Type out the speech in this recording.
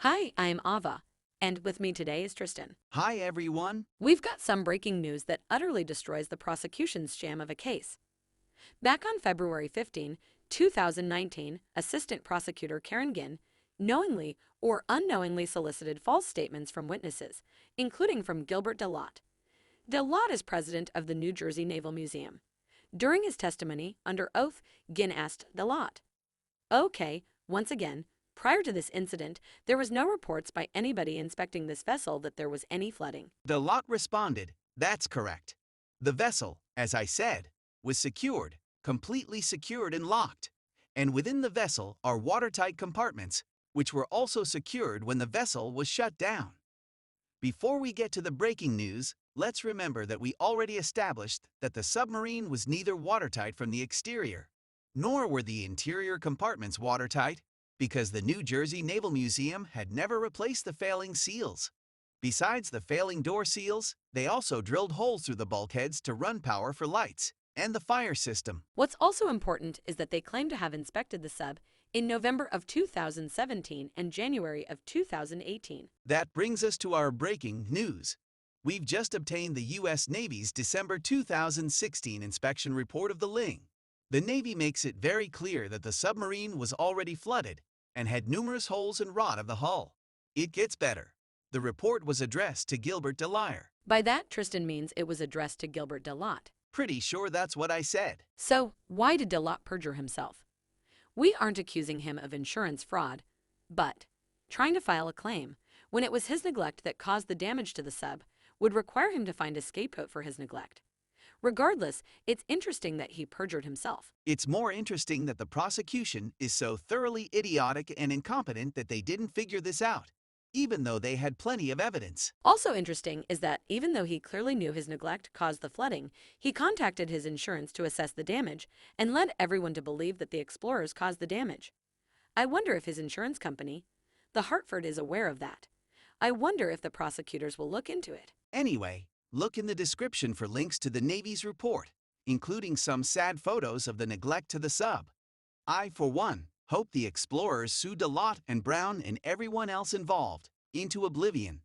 Hi, I'm Ava, and with me today is Tristan. Hi everyone. We've got some breaking news that utterly destroys the prosecution's sham of a case. Back on February 15, 2019, Assistant Prosecutor Karen Gynn knowingly or unknowingly solicited false statements from witnesses, including from Gilbert De Laat. De Laat is president of the New Jersey Naval Museum. During his testimony under oath, Gynn asked De Laat, "Okay, once again, prior to this incident, there was no reports by anybody inspecting this vessel that there was any flooding." De Laat responded, "That's correct. The vessel, as I said, was secured, completely secured and locked. And within the vessel are watertight compartments, which were also secured when the vessel was shut down." Before we get to the breaking news, let's remember that we already established that the submarine was neither watertight from the exterior, nor were the interior compartments watertight, because the New Jersey Naval Museum had never replaced the failing seals. Besides the failing door seals, they also drilled holes through the bulkheads to run power for lights and the fire system. What's also important is that they claim to have inspected the sub in November of 2017 and January of 2018. That brings us to our breaking news. We've just obtained the U.S. Navy's December 2016 inspection report of the Ling. The Navy makes it very clear that the submarine was already flooded and had numerous holes and rot of the hull. It gets better. The report was addressed to Gilbert De Laat. By that, Tristan means it was addressed to Gilbert De Laat. Pretty sure that's what I said. So, why did De Laat perjure himself? We aren't accusing him of insurance fraud, but trying to file a claim when it was his neglect that caused the damage to the sub would require him to find a scapegoat for his neglect. Regardless, it's interesting that he perjured himself. It's more interesting that the prosecution is so thoroughly idiotic and incompetent that they didn't figure this out, even though they had plenty of evidence. Also interesting is that even though he clearly knew his neglect caused the flooding, he contacted his insurance to assess the damage and led everyone to believe that the explorers caused the damage. I wonder if his insurance company, the Hartford, is aware of that. I wonder if the prosecutors will look into it. Anyway, look in the description for links to the Navy's report, including some sad photos of the neglect to the sub. I, for one, hope the explorers sue De Laat and Brown and everyone else involved into oblivion.